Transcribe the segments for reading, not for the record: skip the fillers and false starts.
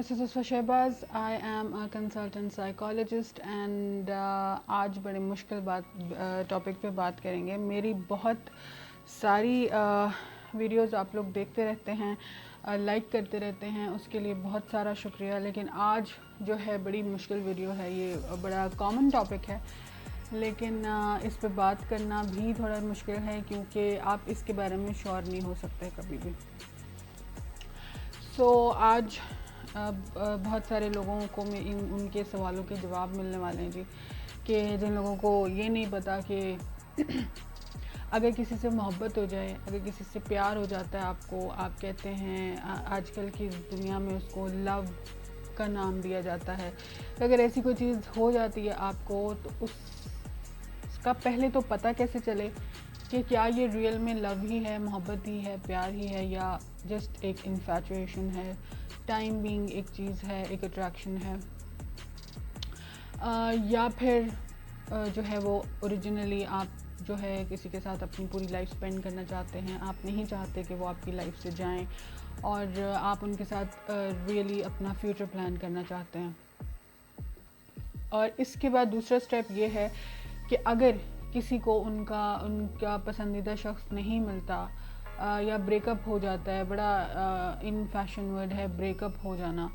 Mrs. Usfa Shehbaz. I am a consultant psychologist and आज बड़े मुश्किल टॉपिक पे बात करेंगे। मेरी बहुत सारी वीडियोज़ आप लोग देखते रहते हैं, लाइक करते रहते हैं, उसके लिए बहुत सारा शुक्रिया। लेकिन आज जो है बड़ी मुश्किल वीडियो है, ये बड़ा कॉमन टॉपिक है लेकिन इस पे बात करना भी थोड़ा मुश्किल है क्योंकि आप इसके बारे में श्योर नहीं हो सकते कभी भी। आज बहुत सारे लोगों को उनके सवालों के जवाब मिलने वाले हैं जी, कि जिन लोगों को ये नहीं पता कि अगर किसी से मोहब्बत हो जाए, अगर किसी से प्यार हो जाता है आपको, आप कहते हैं आजकल की दुनिया में उसको लव का नाम दिया जाता है। तो अगर ऐसी कोई चीज़ हो जाती है आपको तो उसका पहले तो पता कैसे चले कि क्या ये रियल में लव ही है, मोहब्बत ही है, प्यार ही है, या जस्ट एक इन्फैचुएशन है, टाइम बीइंग एक चीज़ है, एक अट्रैक्शन है, या फिर जो है वो ओरिजिनली आप जो है किसी के साथ अपनी पूरी लाइफ स्पेंड करना चाहते हैं, आप नहीं चाहते कि वो आपकी लाइफ से जाएं और आप उनके साथ रियली अपना फ्यूचर प्लान करना चाहते हैं। और इसके बाद दूसरा स्टेप ये है कि अगर किसी को उनका पसंदीदा शख्स नहीं मिलता या ब्रेकअप हो जाता है, बड़ा इन फैशन वर्ड है ब्रेकअप हो जाना,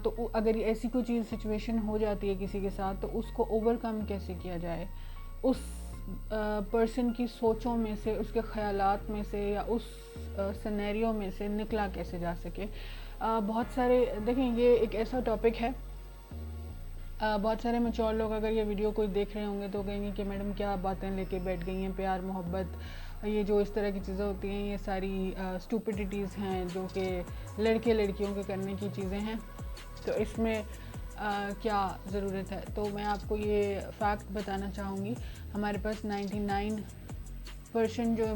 तो अगर ऐसी कोई चीज़ सिचुएशन हो जाती है किसी के साथ तो उसको ओवरकम कैसे किया जाए, उस पर्सन की सोचों में से, उसके ख़यालात में से या उस सिनेरियो में से निकला कैसे जा सके। बहुत सारे देखें, ये एक ऐसा टॉपिक है, बहुत सारे मैच्योर लोग अगर ये वीडियो कोई देख रहे होंगे तो कहेंगे कि मैडम क्या बातें लेके बैठ गई हैं, प्यार मोहब्बत, ये जो इस तरह की चीज़ें होती हैं ये सारी स्टूपिडिटीज़ हैं जो कि लड़के लड़कियों के करने की चीज़ें हैं, तो इसमें क्या ज़रूरत है। तो मैं आपको ये फैक्ट बताना चाहूँगी, हमारे पास 99% जो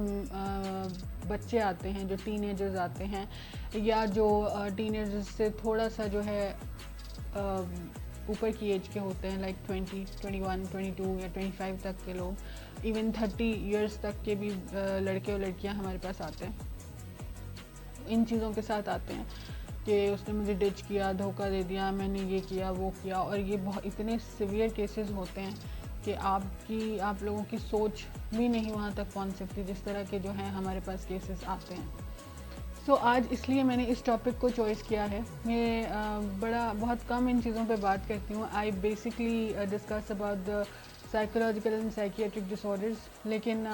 बच्चे आते हैं, जो टीनेजर्स आते हैं या जो टीनेजर्स से थोड़ा सा जो है ऊपर की एज के होते हैं, लाइक 20, 21, 22 या 25 तक के लोग, इवन 30 इयर्स तक के भी लड़के और लड़कियां हमारे पास आते हैं, इन चीज़ों के साथ आते हैं कि उसने मुझे डिच किया, धोखा दे दिया, मैंने ये किया वो किया। और ये बहुत इतने सिवियर केसेस होते हैं कि आप लोगों की सोच भी नहीं वहाँ तक पहुँच सकती जिस तरह के जो हैं हमारे पास केसेस आते हैं। आज इसलिए मैंने इस टॉपिक को चॉइस किया है। मैं बहुत कम इन चीज़ों पे बात करती हूँ। I basically discuss about the psychological and psychiatric disorders, लेकिन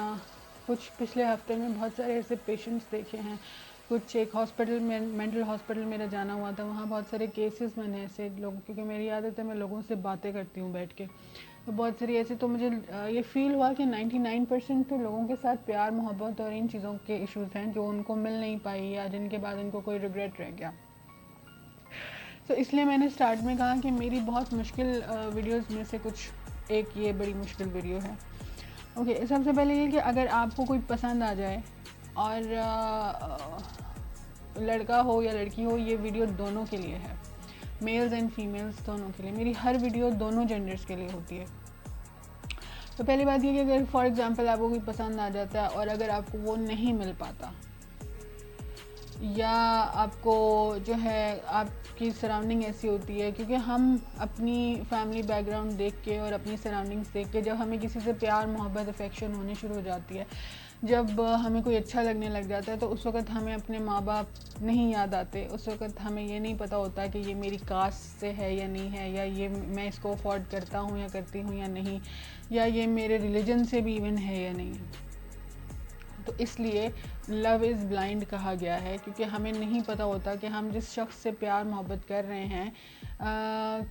कुछ पिछले हफ्ते में बहुत सारे ऐसे पेशेंट्स देखे हैं, कुछ एक हॉस्पिटल में, मेंटल हॉस्पिटल मेरा जाना हुआ था, वहाँ बहुत सारे केसेस मैंने ऐसे लोगों, क्योंकि मेरी आदत है मैं लोगों से बातें करती हूँ बैठ के, तो बहुत सारी ऐसे, तो मुझे ये फील हुआ कि 99% तो लोगों के साथ प्यार मोहब्बत और इन चीज़ों के इश्यूज़ हैं जो उनको मिल नहीं पाई या जिनके बाद उनको कोई रिग्रेट रह गया। तो इसलिए मैंने स्टार्ट में कहा कि मेरी बहुत मुश्किल वीडियोस में से कुछ एक ये बड़ी मुश्किल वीडियो है। ओके, सबसे पहले ये कि अगर आपको कोई पसंद आ जाए और लड़का हो या लड़की हो, ये वीडियो दोनों के लिए है, मेल्स एंड फीमेल्स दोनों के लिए। मेरी हर वीडियो दोनों जेंडर्स के लिए होती है। तो पहली बात ये कि अगर फॉर एग्जांपल आपको कोई पसंद आ जाता है और अगर आपको वो नहीं मिल पाता, या आपको जो है आपकी सराउंडिंग ऐसी होती है, क्योंकि हम अपनी फैमिली बैकग्राउंड देख के और अपनी सराउंडिंग्स देख के जब हमें किसी से प्यार मोहब्बत अफेक्शन होने शुरू हो जाती है, जब हमें कोई अच्छा लगने लग जाता है, तो उस वक़्त हमें अपने माँ बाप नहीं याद आते, उस वक़्त हमें ये नहीं पता होता कि ये मेरी कास्ट से है या नहीं है, या ये मैं इसको अफोर्ड करता हूँ या करती हूँ या नहीं, या ये मेरे रिलीजन से भी इवन है या नहीं। तो इसलिए लव इज़ ब्लाइंड कहा गया है, क्योंकि हमें नहीं पता होता कि हम जिस शख्स से प्यार मोहब्बत कर रहे हैं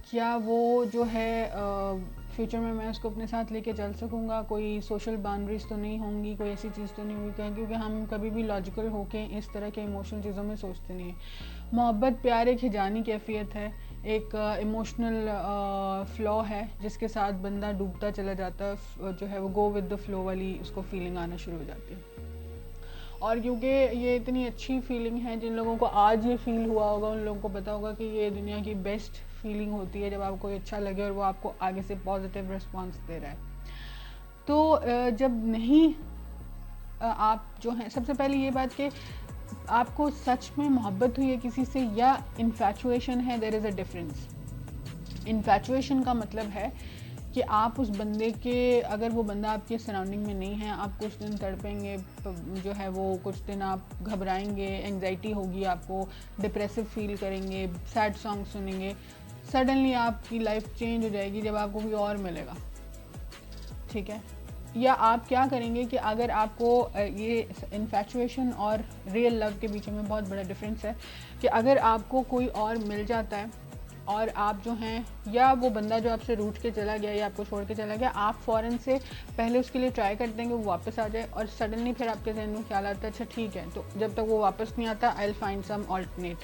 क्या वो जो है फ्यूचर में मैं उसको अपने साथ लेके चल सकूँगा, कोई सोशल बाउंड्रीज तो नहीं होंगी, कोई ऐसी चीज़ तो नहीं होगी, क्योंकि हम कभी भी लॉजिकल होके इस तरह के इमोशनल चीज़ों में सोचते नहीं हैं। मोहब्बत प्यार एक हिजानी कैफियत है, एक इमोशनल फ्लो है जिसके साथ बंदा डूबता चला जाता है, जो है वो गो विद द फ्लो वाली उसको फीलिंग आना शुरू हो जाती है। और क्योंकि ये इतनी अच्छी फीलिंग है, जिन लोगों को आज ये फील हुआ होगा उन लोगों को पता होगा कि ये दुनिया की बेस्ट फीलिंग होती है जब आपको कोई अच्छा लगे और वो आपको आगे से पॉजिटिव रिस्पॉन्स दे रहा है। तो जब नहीं आप जो है, सबसे पहले ये बात कि आपको सच में मोहब्बत हुई है किसी से या इन्फैचुएशन है, there is a difference. Infatuation का मतलब है कि आप उस बंदे के, अगर वो बंदा आपके सराउंडिंग में नहीं है, आप कुछ दिन तड़पेंगे, जो है वो कुछ दिन आप घबराएंगे, एंग्जाइटी होगी, आपको डिप्रेसिव फील करेंगे, सैड सॉन्ग सुनेंगे, सडनली आपकी लाइफ चेंज हो जाएगी जब आपको कोई और मिलेगा, ठीक है। या आप क्या करेंगे कि अगर आपको ये इन्फैचुएशन और रियल लव के बीच में बहुत बड़ा डिफरेंस है कि अगर आपको कोई और मिल जाता है और आप जो हैं, या वो बंदा जो आपसे रूठ के चला गया या आपको छोड़ के चला गया, आप फ़ौरन से पहले उसके लिए ट्राई करते हैं कि वो वापस आ जाए, और सडनली फिर आपके जहन में ख्याल आता है अच्छा ठीक है, तो जब तक वो वापस नहीं आता I will find some alternate.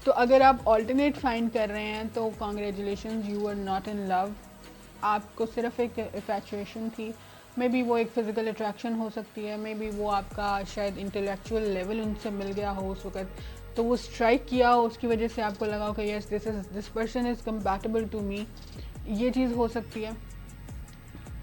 तो अगर आप ऑल्टरनेट फाइंड कर रहे हैं तो congratulation, you are not in love. आपको सिर्फ एक इन्फैचुएशन थी, मे बी वो एक फ़िज़िकल अट्रैक्शन हो सकती है, मे बी वो आपका शायद इंटेलेक्चुअल लेवल उनसे मिल गया हो उस वक़्त, तो वो स्ट्राइक किया हो, उसकी वजह से आपको लगा हो कि yes this person is compatible to me, ये चीज़ हो सकती है।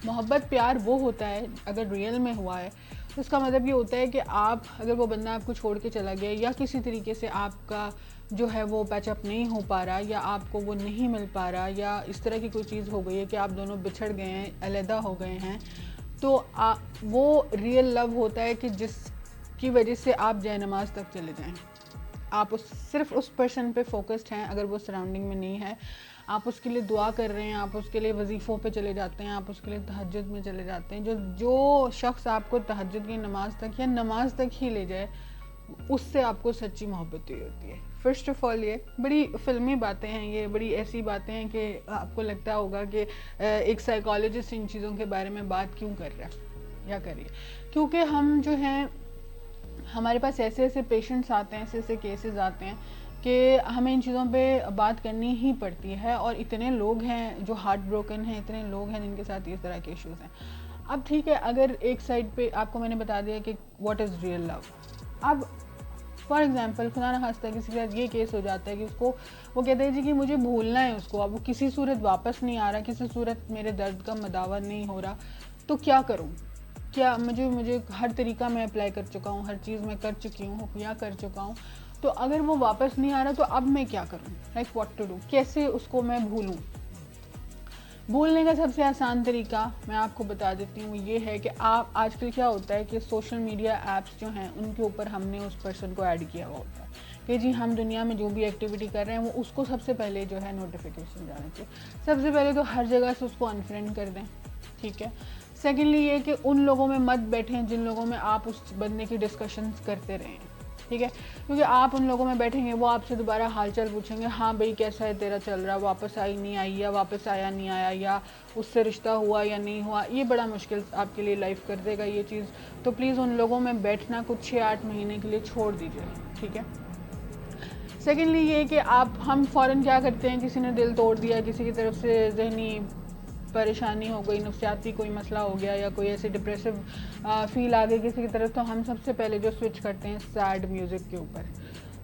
मोहब्बत प्यार वो होता है अगर रियल में हुआ है, तो इसका मतलब ये होता है कि आप, अगर वो बंदा आपको छोड़ के चला गया या किसी तरीके से आपका जो है वो पैचअप नहीं हो पा रहा, या आपको वो नहीं मिल पा रहा, या इस तरह की कोई चीज़ हो गई है कि आप दोनों बिछड़ गए हैं, अलहदा हो गए हैं, तो वो रियल लव होता है कि जिसकी वजह से आप जय नमाज तक चले जाएं। आप सिर्फ उस पर्सन पे फोकस्ड हैं, अगर वो सराउंडिंग में नहीं है, आप उसके लिए दुआ कर रहे हैं, आप उसके लिए वजीफ़ों पे चले जाते हैं, आप उसके लिए तहज्जुद में चले जाते हैं। जो शख्स आपको तहज्जुद की नमाज तक या नमाज तक ही ले जाए, उससे आपको सच्ची मोहब्बत हुई होती है। फर्स्ट ऑफ ऑल ये बड़ी फिल्मी बातें हैं, ये बड़ी ऐसी बातें हैं कि आपको लगता होगा कि एक साइकोलॉजिस्ट इन चीज़ों के बारे में बात क्यों कर रहा है या करिए, क्योंकि हम जो हैं, हमारे पास ऐसे ऐसे पेशेंट्स आते हैं, ऐसे ऐसे केसेस आते हैं कि हमें इन चीज़ों पे बात करनी ही पड़ती है, और इतने लोग हैं जो हार्ट ब्रोकन हैं, इतने लोग हैं जिनके साथ इस तरह के इश्यूज़ हैं। अब ठीक है, अगर एक साइड पे आपको मैंने बता दिया कि व्हाट इज़ रियल लव, अब फॉर एग्जांपल खुदा ना खास्ता किसी के साथ ये केस हो जाता है कि उसको, वो कहते हैं जी कि मुझे भूलना है उसको, अब वो किसी सूरत वापस नहीं आ रहा, किसी सूरत मेरे दर्द का मदावा नहीं हो रहा, तो क्या करूँ, क्या मुझे हर तरीका मैं अप्लाई कर चुका हूँ, हर चीज़ मैं कर चुकी हूँ या कर चुका हूँ, तो अगर वो वापस नहीं आ रहा तो अब मैं क्या करूँ, लाइक व्हाट टू डू, कैसे उसको मैं भूलूँ। भूलने का सबसे आसान तरीका मैं आपको बता देती हूँ, ये है कि आप, आजकल क्या होता है कि सोशल मीडिया ऐप्स जो हैं उनके ऊपर हमने उस पर्सन को ऐड किया हुआ होता है कि जी हम दुनिया में जो भी एक्टिविटी कर रहे हैं वो उसको सबसे पहले जो है नोटिफिकेशन जाना चाहिए। सबसे पहले तो हर जगह से उसको अनफ्रेंड कर दें, ठीक है। सेकेंडली ये कि उन लोगों में मत बैठें जिन लोगों में आप उस बंदे की डिस्कशंस करते रहें, ठीक है, क्योंकि आप उन लोगों में बैठेंगे, वो आपसे दोबारा हालचाल पूछेंगे, हाँ भाई कैसा है तेरा चल रहा, वापस आई नहीं आई, या वापस आया नहीं आया, या उससे रिश्ता हुआ या नहीं हुआ, ये बड़ा मुश्किल आपके लिए लाइफ कर देगा ये चीज़। तो प्लीज़ उन लोगों में बैठना कुछ 6-8 महीने के लिए छोड़ दीजिए, ठीक है। सेकेंडली ये कि हम फ़ौरन क्या करते हैं, किसी ने दिल तोड़ दिया, किसी की तरफ से जहनी परेशानी हो गई, नफ्सियाती कोई मसला हो गया, या कोई ऐसे डिप्रेसिव फील आ गई किसी की तरफ, तो हम सबसे पहले जो स्विच करते हैं सैड म्यूज़िक के ऊपर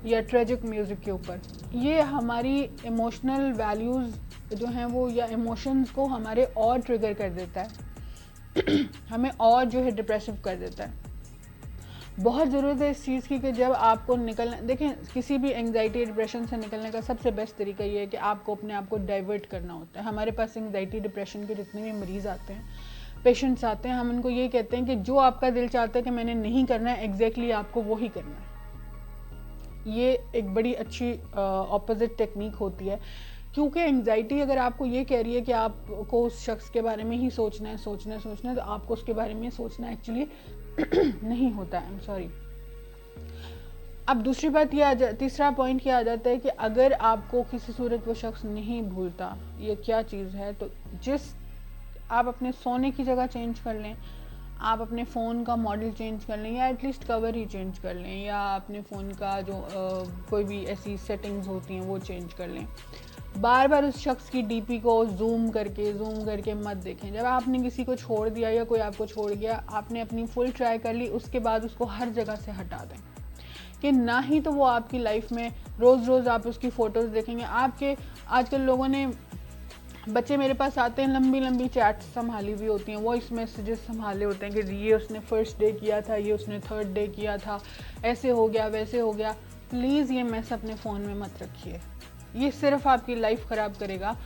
या ट्रेजिक म्यूज़िक के ऊपर। ये हमारी इमोशनल वैल्यूज़ जो हैं वो, या इमोशंस को हमारे और ट्रिगर कर देता है हमें और जो है डिप्रेसिव कर देता है। बहुत ज़रूरत है इस चीज़ की कि जब आपको निकलना, देखें किसी भी एंग्जाइटी डिप्रेशन से निकलने का सबसे बेस्ट तरीका ये है कि आपको अपने आप को डाइवर्ट करना होता है। हमारे पास एंग्जाइटी डिप्रेशन के जितने भी मरीज़ आते हैं, पेशेंट्स आते हैं, हम उनको ये कहते हैं कि जो आपका दिल चाहता है कि मैंने नहीं करना है, एग्जैक्टली आपको वो ही करना है। ये एक बड़ी अच्छी ऑपोजिट टेक्निक होती है, क्योंकि एंग्जाइटी अगर आपको ये कह रही है कि आपको उस शख्स के बारे में ही सोचना है, तो आपको उसके बारे में सोचना एक्चुअली नहीं होता है। I am sorry. अब दूसरी बात ये तीसरा पॉइंट ये आ जाता है कि अगर आपको किसी सूरत वो शख्स नहीं भूलता, ये क्या चीज़ है, तो आप अपने सोने की जगह चेंज कर लें, आप अपने फ़ोन का मॉडल चेंज कर लें, या एटलीस्ट कवर ही चेंज कर लें, या अपने फ़ोन का जो कोई भी ऐसी सेटिंग्स होती हैं वो चेंज कर लें। बार बार उस शख्स की डीपी को जूम करके मत देखें। जब आपने किसी को छोड़ दिया या कोई आपको छोड़ गया, आपने अपनी फुल ट्राई कर ली, उसके बाद उसको हर जगह से हटा दें कि ना ही तो वो आपकी लाइफ में रोज़ रोज़ आप उसकी फ़ोटोज़ देखेंगे। आपके आजकल लोगों ने बच्चे मेरे पास आते हैं, लंबी लंबी चैट संभाली हुई होती हैं, वॉइस मैसेजेस संभाले होते हैं कि ये उसने फर्स्ट डे किया था, ये उसने थर्ड डे किया था, ऐसे हो गया वैसे हो गया। प्लीज़ ये मैस अपने फ़ोन में मत रखिए, ये सिर्फ आपकी लाइफ ख़राब करेगा।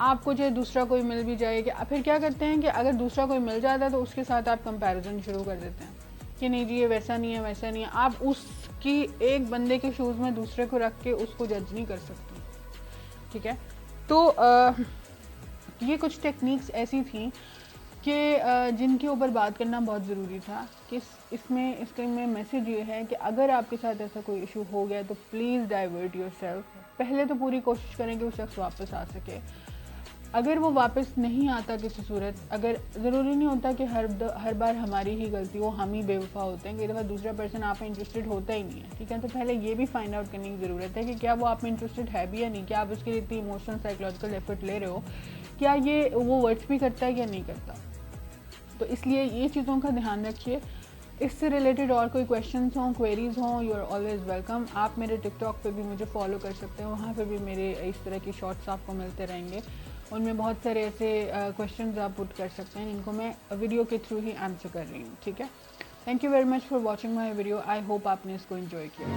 आपको चाहे दूसरा कोई मिल भी जाए, कि फिर क्या करते हैं कि अगर दूसरा कोई मिल जाता है तो उसके साथ आप कंपैरिजन शुरू कर देते हैं कि नहीं जी ये वैसा नहीं है वैसा नहीं है। आप उसकी एक बंदे के शूज़ में दूसरे को रख के उसको जज नहीं कर सकते, ठीक है। तो ये कुछ टेक्निक्स ऐसी थी कि जिनके ऊपर बात करना बहुत ज़रूरी था। कि इसके में मैसेज ये है कि अगर आपके साथ ऐसा कोई इशू हो गया तो प्लीज़ डाइवर्ट योरसेल्फ। पहले तो पूरी कोशिश करें कि वो शख्स वापस आ सके। अगर वो वापस नहीं आता किसी सूरत, अगर ज़रूरी नहीं होता कि हर बार हमारी ही गलती हो, हम ही बेवफा होते हैं, कई दफ़ा दूसरा पर्सन आप में इंटरेस्टेड होता ही नहीं है, ठीक है। तो पहले ये भी फाइंड आउट करने की ज़रूरत है कि क्या वो आप में इंटरेस्टेड है भी या नहीं, क्या आप उसके लिए इतनी इमोशनल साइकोलॉजिकल एफर्ट ले रहे हो, क्या ये वो वर्ड्स भी करता है या नहीं करता। तो इसलिए ये चीज़ों का ध्यान रखिए। इससे रिलेटेड और कोई क्वेश्चंस हों, क्वेरीज़ हों, यू आर ऑलवेज़ वेलकम। आप मेरे टिकटॉक पे भी मुझे फॉलो कर सकते हैं, वहाँ पे भी मेरे इस तरह की शॉर्ट्स आपको मिलते रहेंगे। उनमें बहुत सारे ऐसे क्वेश्चंस आप पुट कर सकते हैं जिनको मैं वीडियो के थ्रू ही आंसर कर रही हूँ, ठीक है। Thank you very much for watching my video. I hope आपने इसको इन्जॉय किया।